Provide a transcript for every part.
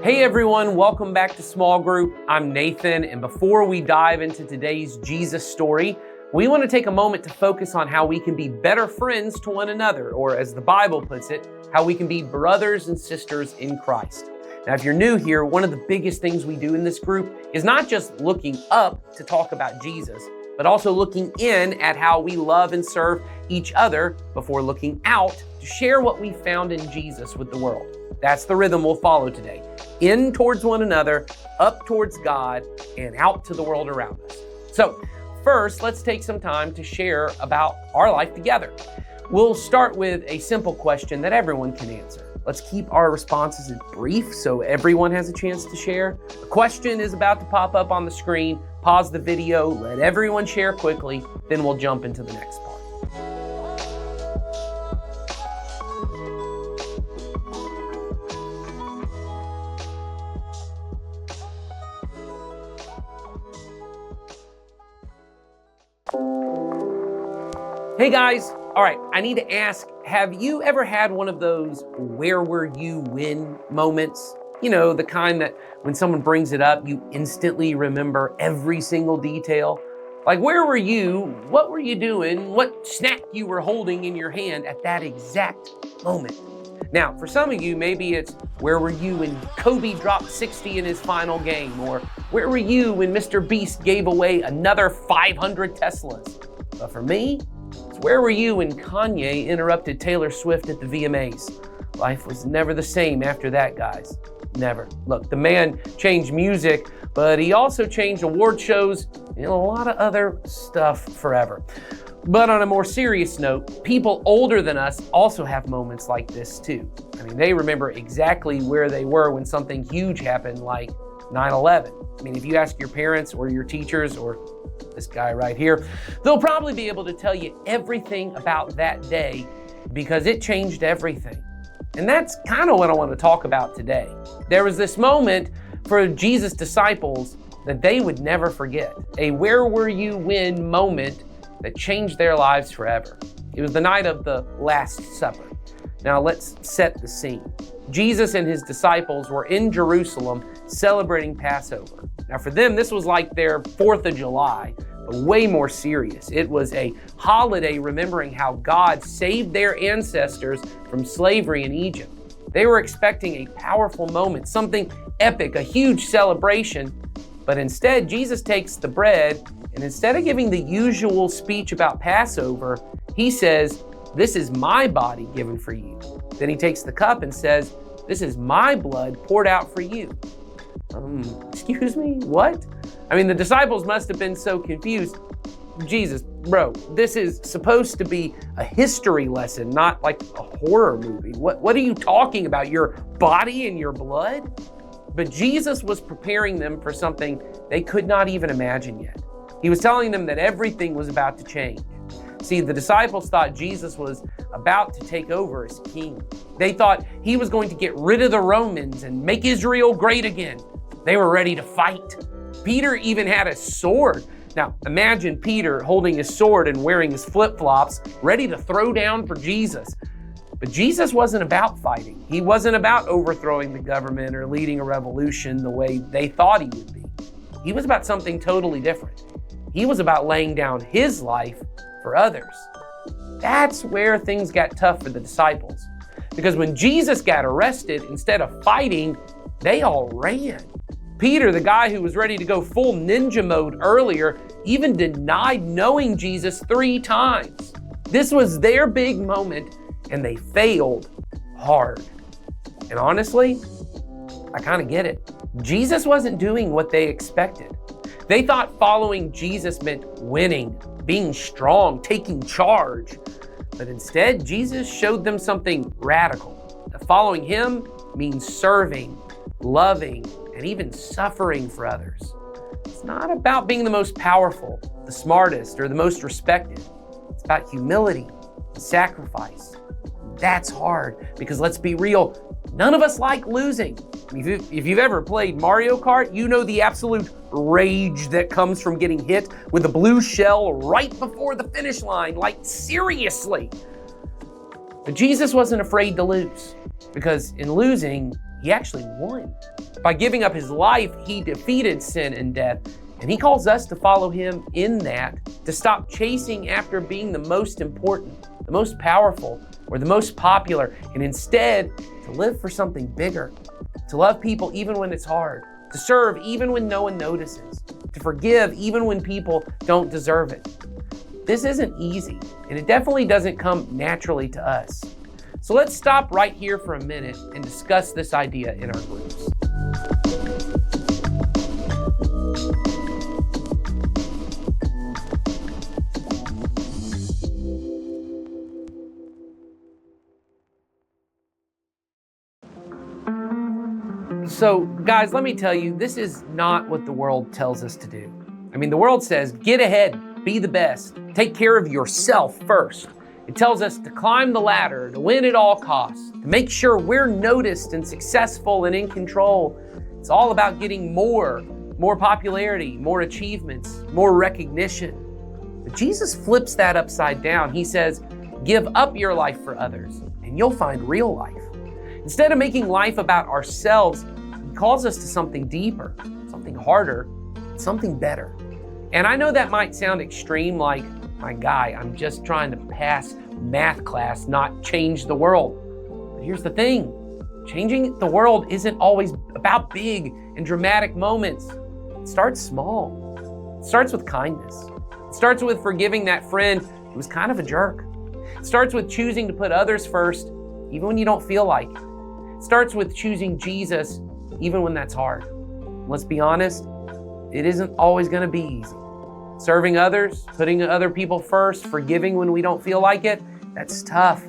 Hey everyone, welcome back to Small Group. I'm Nathan, and before we dive into today's Jesus story, we want to take a moment to focus on how we can be better friends to one another, or as the Bible puts it, how we can be brothers and sisters in Christ. Now, if you're new here, one of the biggest things we do in this group is not just looking up to talk about Jesus, but also looking in at how we love and serve each other before looking out to share what we found in Jesus with the world. That's the rhythm we'll follow today. In towards one another, up towards God, and out to the world around us. So first, let's take some time to share about our life together. We'll start with a simple question that everyone can answer. Let's keep our responses brief so everyone has a chance to share. The question is about to pop up on the screen. Pause the video, let everyone share quickly, then we'll jump into the next part. Hey guys, all right, I need to ask, have you ever had one of those where were you when moments? You know, the kind that when someone brings it up, you instantly remember every single detail. Like, where were you? What were you doing? What snack you were holding in your hand at that exact moment? Now, for some of you, maybe it's where were you when Kobe dropped 60 in his final game? Or where were you when Mr. Beast gave away another 500 Teslas? But for me, it's where were you when Kanye interrupted Taylor Swift at the VMAs? Life was never the same after that, guys. Never. Look, the man changed music, but he also changed award shows and a lot of other stuff forever. But on a more serious note, people older than us also have moments like this too. I mean, they remember exactly where they were when something huge happened, like 9/11. I mean, if you ask your parents or your teachers or this guy right here, they'll probably be able to tell you everything about that day because it changed everything. And that's kind of what I want to talk about today. There was this moment for Jesus' disciples that they would never forget, a where were you when moment that changed their lives forever. It was the night of the Last Supper. Now let's set the scene. Jesus and his disciples were in Jerusalem celebrating Passover. Now for them, this was like their 4th of July, but way more serious. It was a holiday remembering how God saved their ancestors from slavery in Egypt. They were expecting a powerful moment, something epic, a huge celebration, but instead Jesus takes the bread and instead of giving the usual speech about Passover, he says, "This is my body given for you." Then he takes the cup and says, "This is my blood poured out for you." Excuse me, what? I mean, the disciples must have been so confused. Jesus, bro, this is supposed to be a history lesson, not like a horror movie. What are you talking about? Your body and your blood? But Jesus was preparing them for something they could not even imagine yet. He was telling them that everything was about to change. See, the disciples thought Jesus was about to take over as king. They thought he was going to get rid of the Romans and make Israel great again. They were ready to fight. Peter even had a sword. Now, imagine Peter holding his sword and wearing his flip-flops, ready to throw down for Jesus. But Jesus wasn't about fighting. He wasn't about overthrowing the government or leading a revolution the way they thought he would be. He was about something totally different. He was about laying down his life for others. That's where things got tough for the disciples. Because when Jesus got arrested, instead of fighting, they all ran. Peter, the guy who was ready to go full ninja mode earlier, even denied knowing Jesus 3 times. This was their big moment, and they failed hard. And honestly, I kind of get it. Jesus wasn't doing what they expected. They thought following Jesus meant winning, being strong, taking charge. But instead, Jesus showed them something radical. That following him means serving, loving, and even suffering for others. It's not about being the most powerful, the smartest, or the most respected. It's about humility and sacrifice. That's hard because let's be real, none of us like losing. If you've ever played Mario Kart, you know the absolute rage that comes from getting hit with a blue shell right before the finish line. Like, seriously. But Jesus wasn't afraid to lose because in losing, he actually won. By giving up his life, he defeated sin and death. And he calls us to follow him in that, to stop chasing after being the most important, the most powerful, or the most popular, and instead to live for something bigger, to love people even when it's hard, to serve even when no one notices, to forgive even when people don't deserve it. This isn't easy, and it definitely doesn't come naturally to us. So let's stop right here for a minute and discuss this idea in our groups. So guys, let me tell you, this is not what the world tells us to do. I mean, the world says, get ahead, be the best, take care of yourself first. It tells us to climb the ladder, to win at all costs, to make sure we're noticed and successful and in control. It's all about getting more popularity, more achievements, more recognition. But Jesus flips that upside down. He says, give up your life for others and you'll find real life. Instead of making life about ourselves, he calls us to something deeper, something harder, something better. And I know that might sound extreme, like, my guy, I'm just trying to pass math class, not change the world. But here's the thing, changing the world isn't always about big and dramatic moments. It starts small. It starts with kindness. It starts with forgiving that friend who was kind of a jerk. It starts with choosing to put others first, even when you don't feel like it. It starts with choosing Jesus, even when that's hard. Let's be honest, it isn't always gonna be easy. Serving others, putting other people first, forgiving when we don't feel like it, that's tough.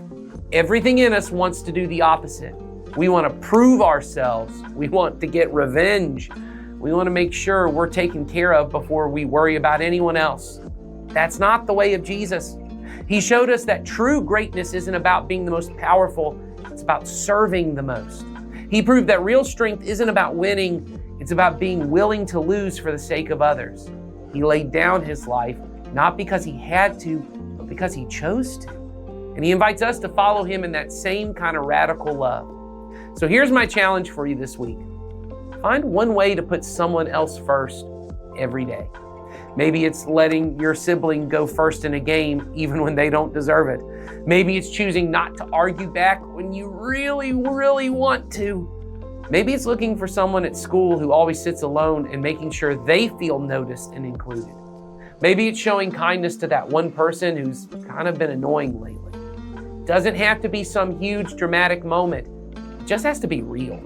Everything in us wants to do the opposite. We want to prove ourselves. We want to get revenge. We want to make sure we're taken care of before we worry about anyone else. That's not the way of Jesus. He showed us that true greatness isn't about being the most powerful, it's about serving the most. He proved that real strength isn't about winning, it's about being willing to lose for the sake of others. He laid down his life, not because he had to, but because he chose to. And he invites us to follow him in that same kind of radical love. So here's my challenge for you this week. Find one way to put someone else first every day. Maybe it's letting your sibling go first in a game, even when they don't deserve it. Maybe it's choosing not to argue back when you really, really want to. Maybe it's looking for someone at school who always sits alone and making sure they feel noticed and included. Maybe it's showing kindness to that one person who's kind of been annoying lately. It doesn't have to be some huge dramatic moment. It just has to be real.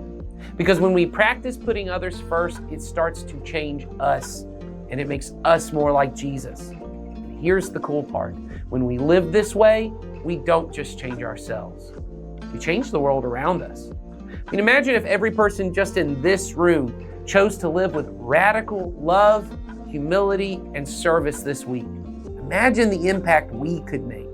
Because when we practice putting others first, it starts to change us and it makes us more like Jesus. And here's the cool part. When we live this way, we don't just change ourselves. We change the world around us. I mean, imagine if every person just in this room chose to live with radical love, humility, and service this week. Imagine the impact we could make.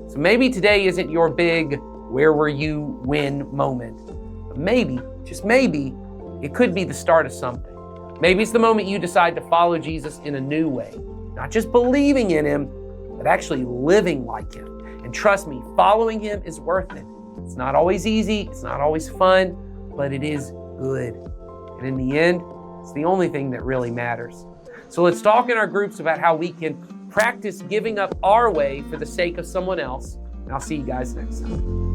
So maybe today isn't your big, where were you win moment. But maybe, just maybe, it could be the start of something. Maybe it's the moment you decide to follow Jesus in a new way. Not just believing in him, but actually living like him. And trust me, following him is worth it. It's not always easy, it's not always fun, but it is good. And in the end, it's the only thing that really matters. So let's talk in our groups about how we can practice giving up our way for the sake of someone else. And I'll see you guys next time.